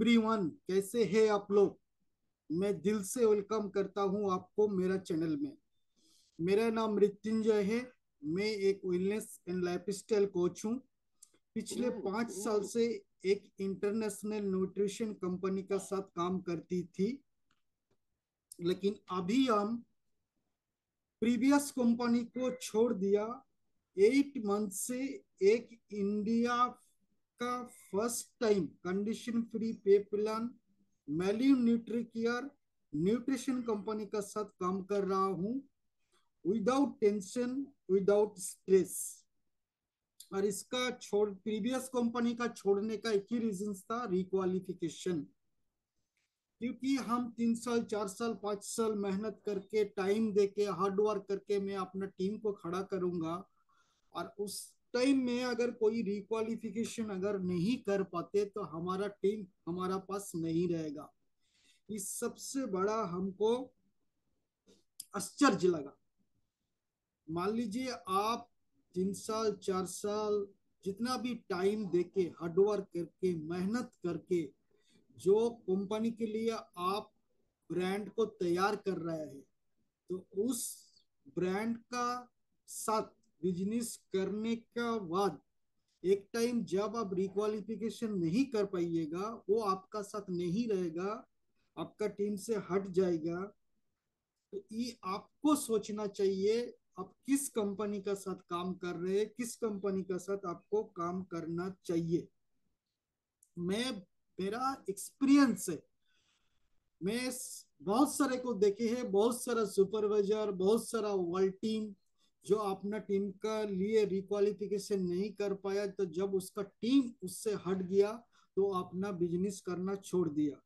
Everyone, कैसे हैं आप लोग। मैं दिल से वेलकम करता हूं आपको मेरा चैनल में। मेरा नाम मृत्युंजय है। मैं एक वेलनेस एंड लाइफस्टाइल कोच हूं। पिछले 5 साल से एक इंटरनेशनल न्यूट्रिशन कंपनी का साथ काम करती थी, लेकिन अभी हम प्रीवियस कंपनी को छोड़ दिया। 8 मंथ से एक इंडिया का फर्स्ट टाइम कंडीशन फ्री पे प्लान मैलिन न्यूट्रिकेयर न्यूट्रिशन कंपनी का साथ काम कर रहा हूँ, विदाउट टेंशन, विदाउट स्ट्रेस। और इसका छोड़ प्रीवियस कंपनी का छोड़ने का एक ही रीजन था, रिक्वालिफिकेशन। क्योंकि हम 3 साल 4 साल 5 साल मेहनत करके, टाइम देके, हार्ड वर्क करके मैं अपना टीम को खड़ा करूंगा, और उस टाइम में अगर कोई रिक्वालिफिकेशन अगर नहीं कर पाते तो हमारा टीम हमारा पास नहीं रहेगा। इस सबसे बड़ा हमको आश्चर्य लगा। मान लीजिए आप 3 साल 4 साल जितना भी टाइम देके, हार्डवर्क करके, मेहनत करके जो कंपनी के लिए आप ब्रांड को तैयार कर रहे हैं, तो उस ब्रांड का साथ बिजनेस करने का बाद एक टाइम जब आप रिक्वालिफिकेशन नहीं कर पाइएगा, वो आपका साथ नहीं रहेगा, आपका टीम से हट जाएगा। तो ये आपको सोचना चाहिए, आप किस कंपनी का साथ काम कर रहे हैं, किस कंपनी का साथ आपको काम करना चाहिए। मैं मेरा एक्सपीरियंस है, मैं बहुत सारे को देखे हैं, बहुत सारा सुपरवाइजर, बहुत सारा वर्ल्ड टीम जो अपना टीम का लिए रिक्वालिफिकेशन नहीं कर पाया, तो जब उसका टीम उससे हट गया तो अपना बिजनेस करना छोड़ दिया।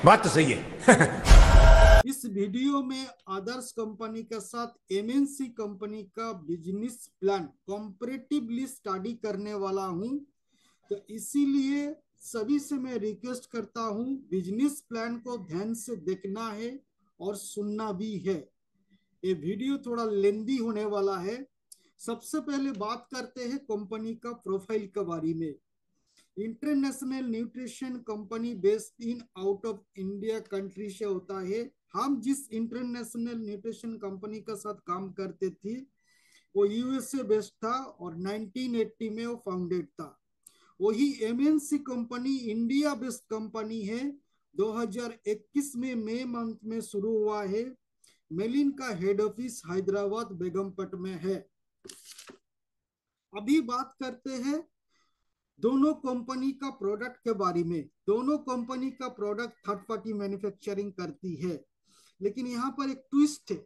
बात तो सही है। इस वीडियो में आदर्श कंपनी के साथ एमएनसी कंपनी का बिजनेस प्लान कंपैरेटिवली स्टडी करने वाला हूं। तो इसीलिए सभी से मैं रिक्वेस्ट करता हूं, बिजनेस प्लान को ध्यान से देखना है और सुनना भी है। ये वीडियो थोड़ा लेंदी होने वाला है। सबसे पहले बात करते हैं कंपनी का प्रोफाइल के बारे में। International nutrition company based in out of India country से होता है। हम जिस इंटरनेशनल न्यूट्रिशन कंपनी का साथ काम करते थे वो यूएसए बेस्ड था और 1980 में वो फाउंडेड था। वही MNC company India based company है। 2021 में मई मंथ में शुरू हुआ है। मेलिन का हेड ऑफिस हैदराबाद बेगमपट में है। अभी बात करते हैं दोनों कंपनी का प्रोडक्ट के बारे में। दोनों कंपनी का प्रोडक्ट थर्ड पार्टी मैन्युफैक्चरिंग करती है, लेकिन यहाँ पर एक ट्विस्ट है।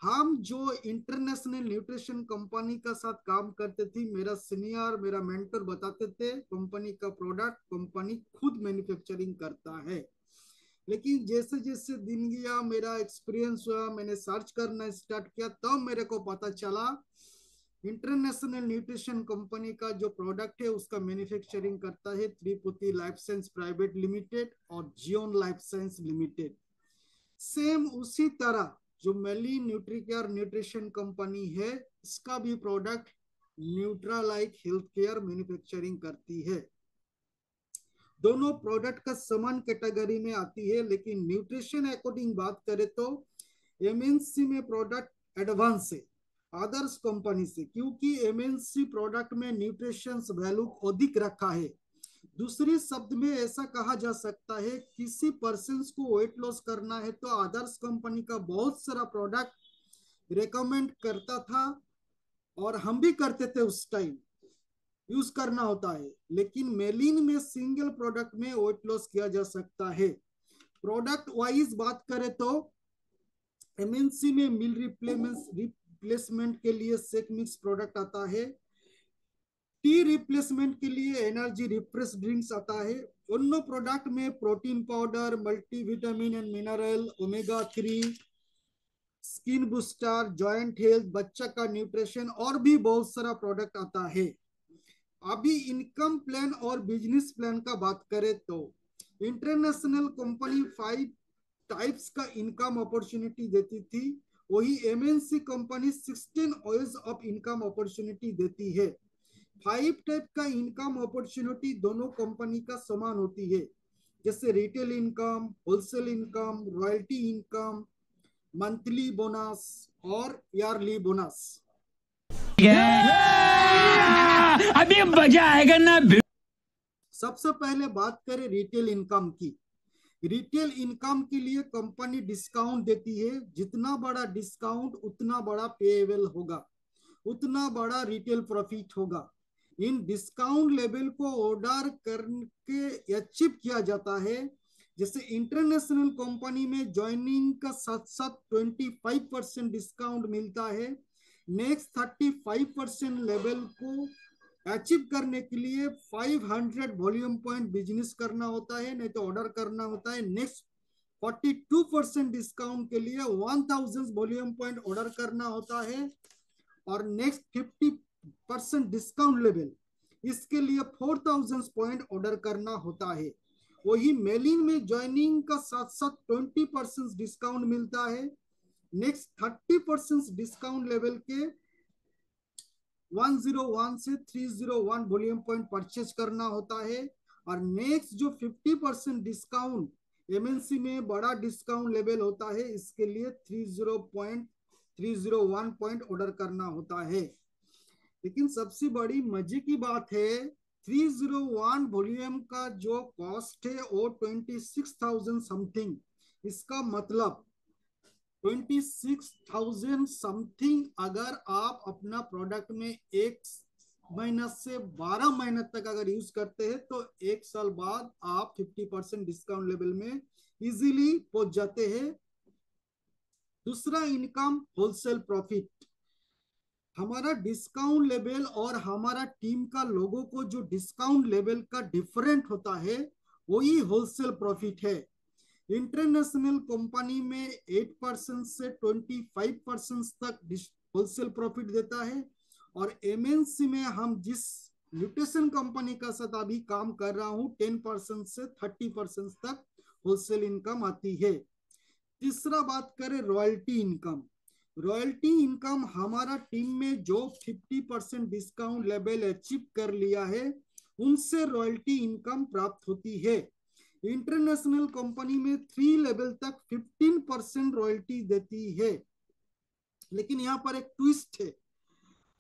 हम जो इंटरनेशनल न्यूट्रिशन कंपनी का साथ काम करते थे, मेरा सीनियर, मेरा मेंटर बताते थे कंपनी का प्रोडक्ट कंपनी खुद मैन्युफैक्चरिंग करता है। लेकिन जैसे जैसे दिन गया, मेरा एक्सपीरियंस हुआ, मैंने सर्च करना स्टार्ट किया, तब मेरे को पता चला इंटरनेशनल न्यूट्रिशन कंपनी का जो प्रोडक्ट है उसका मैन्युफैक्चरिंग करता है Triputi life science private limited और Zeon life science limited. Same उसी तरह जो मेली न्यूट्रिकेयर न्यूट्रिशन कंपनी है, इसका भी प्रोडक्ट न्यूट्रालाइट हेल्थ केयर मैन्युफैक्चरिंग करती है। दोनों प्रोडक्ट का समान कैटेगरी में आती है, लेकिन न्यूट्रिशन अकॉर्डिंग बात करें तो एमएनसी में प्रोडक्ट एडवांस है आदर्श कंपनी से, क्योंकि एमएनसी प्रोडक्ट में न्यूट्रिशन वैल्यू अधिक रखा है। दूसरे शब्द में ऐसा कहा जा सकता है, किसी पर्सन को वेट लॉस करना है तो आदर्श कंपनी का बहुत सारा प्रोडक्ट रेकमेंड करता था, और हम भी करते थे उस टाइम, यूज करना होता है। लेकिन मेलिन में सिंगल प्रोडक्ट में वेट लॉस किया जा सकता है। प्रोडक्ट वाइज बात करें तो एमएनसी में मील रिप्लेसमेंट के लिए शेक मिक्स प्रोडक्ट आता है। टी रिप्लेसमेंट के लिए एनर्जी रिफ्रेश ड्रिंक्स आता है। दोनों प्रोडक्ट में protein powder, multivitamin and mineral, omega 3, skin booster, joint health, बच्चा का न्यूट्रिशन और भी बहुत सारा प्रोडक्ट आता है। अभी इनकम प्लान और बिजनेस प्लान का बात करें तो इंटरनेशनल कंपनी 5 टाइप्स का इनकम अपॉर्चुनिटी देती थी, वही MNC company 16 ways of income opportunity देती है। 5 टाइप का इनकम अपॉर्चुनिटी दोनों कंपनी का समान होती है। जैसे retail income, wholesale income, royalty income, monthly bonus और ईयरली बोनस। अभी मजा आएगा ना। सबसे पहले बात करें रिटेल इनकम की। रिटेल इनकम के लिए कंपनी डिस्काउंट देती है। जितना बड़ा डिस्काउंट उतना बड़ा पेएबल होगा, उतना बड़ा रिटेल प्रॉफिट होगा। इन डिस्काउंट लेवल को ऑर्डर करके अचीव किया जाता है। जैसे इंटरनेशनल कंपनी में ज्वाइनिंग का साथ साथ 25% डिस्काउंट मिलता है। नेक्स्ट 35% लेवल को अचीव करने के लिए 500 वॉल्यूम पॉइंट बिजनेस करना होता है, नहीं तो ऑर्डर करना होता है। नेक्स्ट 42% डिस्काउंट के लिए 1000 वॉल्यूम पॉइंट ऑर्डर करना होता है। और नेक्स्ट 50% डिस्काउंट लेवल, इसके लिए 4000 पॉइंट ऑर्डर करना होता है। वही मेलिंग में ज्वाइनिंग का साथ साथ 20% डिस्काउंट मिलता है। नेक्स्ट 30% डिस्काउंट लेवल के 101 से 301 वॉल्यूम पॉइंट परचेज करना होता है। और नेक्स्ट जो 50% डिस्काउंट एमएनसी में बड़ा डिस्काउंट लेवल होता है, इसके लिए 301 पॉइंट ऑर्डर करना होता है। लेकिन सबसे बड़ी मजे की बात है, 301 वॉल्यूम का जो कॉस्ट है वो 26,000 समथिंग। इसका मतलब 26,000 समथिंग अगर आप अपना प्रोडक्ट में 1 महीना से 12 महीने तक अगर यूज करते हैं तो 1 साल बाद आप 50% डिस्काउंट लेवल में इजीली पहुंच जाते हैं। दूसरा इनकम होलसेल प्रॉफिट। हमारा डिस्काउंट लेवल और हमारा टीम का लोगों को जो डिस्काउंट लेवल का डिफरेंट होता है वही होलसेल प्रॉफिट है। इंटरनेशनल कंपनी में 8% से 25% तक होलसेल प्रॉफिट देता है। और एमएनसी में हम जिस न्यूट्रिशन कंपनी का साथ अभी काम कर रहा हूं 10% से 30% तक होलसेल इनकम आती है। तीसरा बात करें रॉयल्टी इनकम। रॉयल्टी इनकम हमारा टीम में जो 50% डिस्काउंट लेवल अचीव कर लिया है उनसे रॉयल्टी इनकम प्राप्त होती है। इंटरनेशनल कंपनी में 3 लेवल तक 15% रॉयल्टी देती है। लेकिन यहाँ पर एक ट्विस्ट है,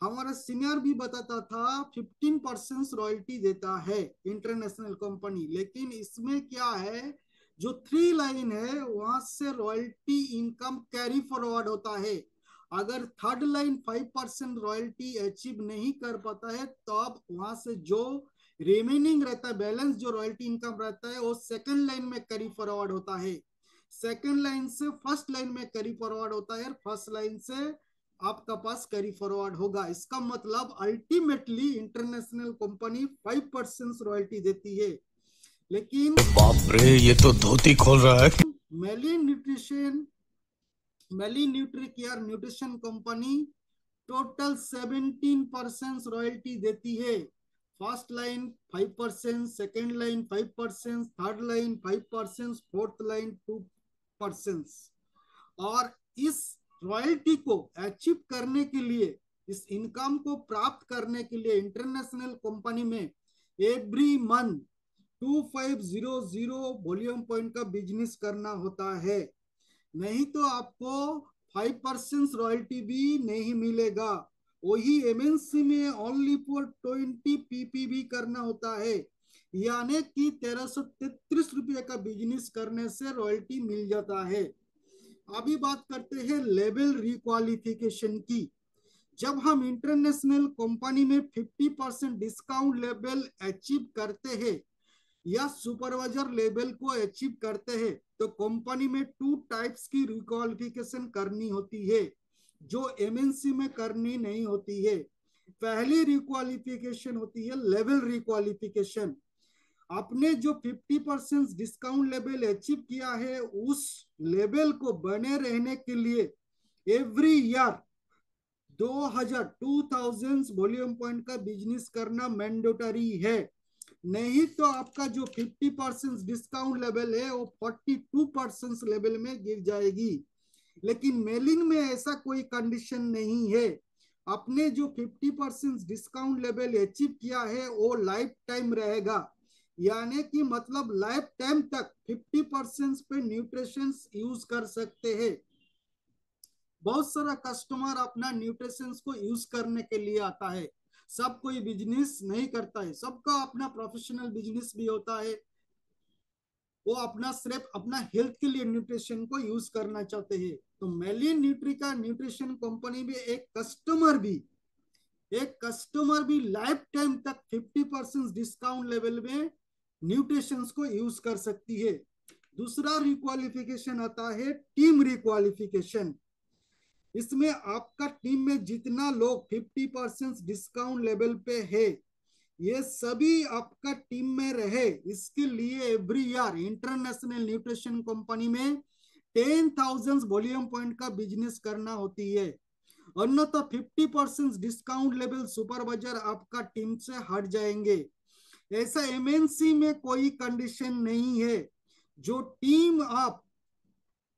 हमारा सीनियर भी बताता था 15% रॉयल्टी देता है इंटरनेशनल कंपनी, लेकिन इसमें क्या है, जो 3 लाइन है वहां से रॉयल्टी इनकम कैरी फॉरवर्ड होता है। अगर थर्ड लाइन 5% रॉयल्टी अचीव नहीं कर पाता है तो अब वहां से जो रिमेनिंग रहता है, बैलेंस जो रॉयल्टी इनकम रहता है वो सेकंड लाइन में कैरी फॉरवर्ड होता है। सेकंड लाइन से फर्स्ट लाइन में कैरी फॉरवर्ड होता है, फर्स्ट लाइन से आपका पास कैरी फॉरवर्ड होगा। इसका मतलब अल्टीमेटली इंटरनेशनल कंपनी 5% रॉयल्टी देती है। लेकिन बाप रे, ये तो धोती खोल रहा है। मेली nutri care nutrition company total 17% royalty देती है। First line 5%, second line 5%, third line 5%, fourth line 2%। और इस रॉयल्टी को अचीव करने के लिए, इस इनकम को प्राप्त करने के लिए इंटरनेशनल कंपनी में एवरी मंथ 2500 वॉल्यूम पॉइंट का बिजनेस करना होता है। नहीं तो आपको 5% रॉयल्टी भी नहीं मिलेगा। वही एमएनसी में ओनली फॉर 20 पीपी करना होता है, यानी कि 1333 रुपये का बिजनेस करने से रॉयल्टी मिल जाता है। अभी बात करते हैं लेवल रिक्वालिफिकेशन की। जब हम इंटरनेशनल कंपनी में 50% डिस्काउंट लेवल अचीव करते हैं या सुपरवाइजर लेवल को अचीव करते हैं तो कंपनी में 2 टाइप्स की रिक्वालिफिकेशन करनी होती है जो एमएनसी में करनी नहीं होती है। पहली रिक्वालिफिकेशन होती है लेवल रिक्वालिफिकेशन। आपने जो 50% डिस्काउंट लेवल अचीव किया है उस लेवल को बने रहने के लिए एवरी ईयर 2000 वॉल्यूम पॉइंट का बिजनेस करना मैंडेटरी है। नहीं तो आपका जो 50% डिस्काउंट लेवल है वो 42% लेवल में गिर जाएगी। लेकिन मेलिंग में ऐसा कोई कंडीशन नहीं है। आपने जो 50% डिस्काउंट लेवल अचीव किया है वो लाइफ टाइम रहेगा। यानी कि मतलब लाइफ टाइम तक 50% पे न्यूट्रिशन यूज कर सकते हैं। बहुत सारा कस्टमर अपना न्यूट्रिशन को यूज करने के लिए आता है। सब कोई बिजनेस नहीं करता है, सबका अपना प्रोफेशनल बिजनेस भी होता है। वो अपना सिर्फ अपना हेल्थ के लिए न्यूट्रिशन को यूज करना चाहते हैं। तो मेलिन न्यूट्री का न्यूट्रिशन कंपनी भी एक कस्टमर भी लाइफ टाइम तक 50% डिस्काउंट लेवल में न्यूट्रिशन को यूज कर सकती है। दूसरा रिक्वालिफिकेशन आता है टीम रिक्वालिफिकेशन। इसमें आपका टीम में जितना लोग 50% डिस्काउंट लेवल पे है, ये सभी आपका टीम में रहे, इसके लिए every year international nutrition company में 10,000 वॉल्यूम पॉइंट का बिजनेस करना होती है। अन्यथा 50% डिस्काउंट लेवल सुपरवाइजर आपका टीम से हट जाएंगे। ऐसा एमएनसी में कोई कंडीशन नहीं है। जो टीम आप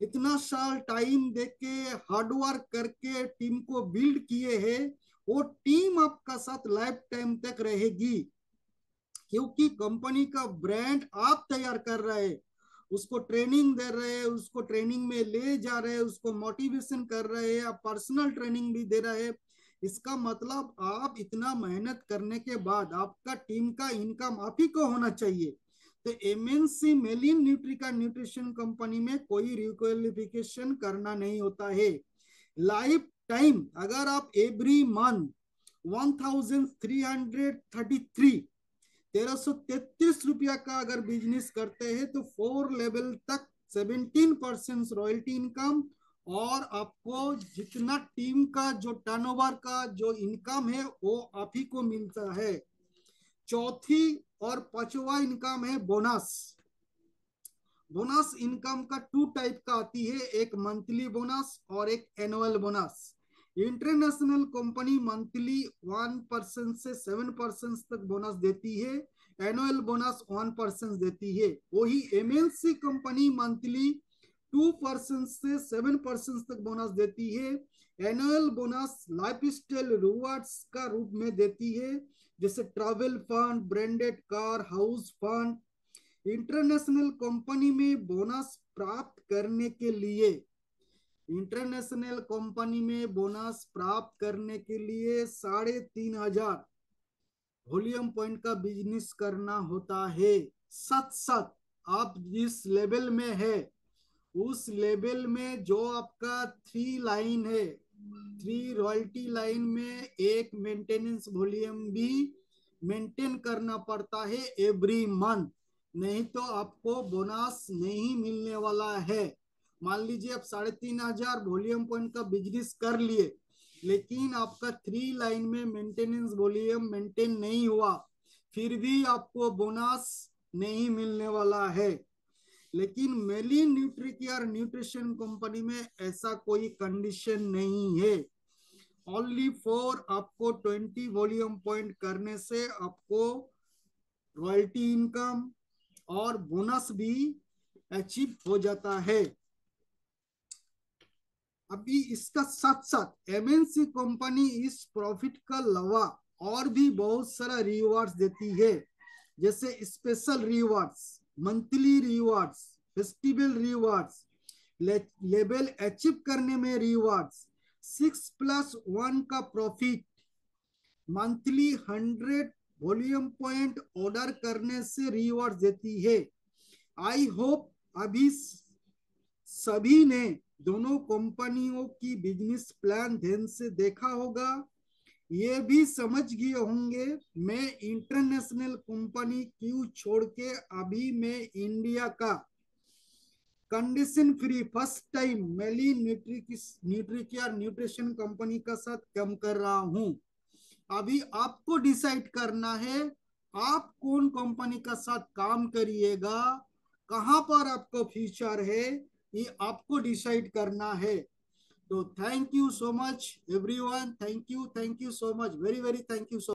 इतना साल टाइम देके हार्डवर्क करके टीम को बिल्ड किए हैं, वो टीम आपका साथ लाइफ टाइम तक रहेगी। क्योंकि कंपनी का ब्रांड आप तैयार कर रहे हैं, उसको ट्रेनिंग दे रहे हैं, उसको ट्रेनिंग में ले जा रहे हैं, उसको मोटिवेशन कर रहे हैं, आप पर्सनल ट्रेनिंग भी दे रहे हैं। इसका मतलब आप इतना मेहनत करने के बाद आपका टीम का इनकम आप ही को होना चाहिए। तो एमएनसी मेलिन न्यूट्री का न्यूट्रिशन कंपनी में कोई रिक्वालिफिकेशन करना नहीं होता है। लाइफ टाइम अगर आप एवरी मंथ 1333 रुपया का अगर बिजनेस करते हैं तो 4 लेवल तक 17% रॉयल्टी इनकम, और आपको जितना टीम का जो टर्नओवर का जो इनकम है वो आप ही को मिलता है। चौथी और पांचवा इनकम है बोनस। बोनस इनकम का 2 टाइप का आती है, एक मंथली बोनस और एक annual bonus. International company monthly 1% से 7% तक बोनस देती है, एनुअल बोनस 1% देती है। वही एमएनसी कंपनी मंथली 2% से 7% तक बोनस देती है। एनुअल बोनस लाइफस्टाइल रिवार्ड्स का रूप में देती है, जैसे travel fund, branded car, house fund. International company में बोनस प्राप्त करने के लिए इंटरनेशनल कंपनी में बोनस प्राप्त करने के लिए 3,500 वॉल्यूम पॉइंट का बिजनेस करना होता है। साथ साथ आप जिस लेवल में है उस लेवल में जो आपका 3 लाइन है, 3 रॉयल्टी लाइन में एक मेंटेनेंस वॉल्यूम भी मेंटेन करना पड़ता है एवरी मंथ, नहीं तो आपको बोनस नहीं मिलने वाला है। मान लीजिए आप 3,500 वॉल्यूम पॉइंट का बिजनेस कर लिए, लेकिन आपका 3 लाइन में मेंटेनेंस वॉल्यूम मेंटेन नहीं हुआ, फिर भी आपको बोनस नहीं मिलने वाला है। लेकिन मेलिन न्यूट्री केयर न्यूट्रिशन कंपनी में ऐसा कोई कंडीशन नहीं है। ओनली फॉर आपको 20 वॉल्यूम पॉइंट करने से आपको रॉयल्टी इनकम और बोनस भी अचीव हो जाता है। अभी इसका साथ साथ एमएनसी कंपनी इस प्रॉफिट का अलावा और भी बहुत सारा रिवार्ड्स देती है, जैसे special rewards, monthly rewards, festival rewards, level achieve करने में रिवार्ड्स, 6+1 का profit, monthly 100 volume point order करने से रिवार्ड देती है। आई होप अभी सभी ने दोनों कंपनियों की बिजनेस प्लान ध्यान से देखा होगा, ये भी समझ गए होंगे मैं इंटरनेशनल कंपनी क्यों छोड़ के अभी मैं इंडिया का कंडीशन फ्री फर्स्ट टाइम मेलिन न्यूट्री केयर न्यूट्रिशन कंपनी का साथ काम कर रहा हूं। अभी आपको डिसाइड करना है आप कौन कंपनी का साथ काम करिएगा, कहां पर आपको फ्यूचर है, ये आपको डिसाइड करना है। तो thank you so much everyone, thank you so much, very very thank you so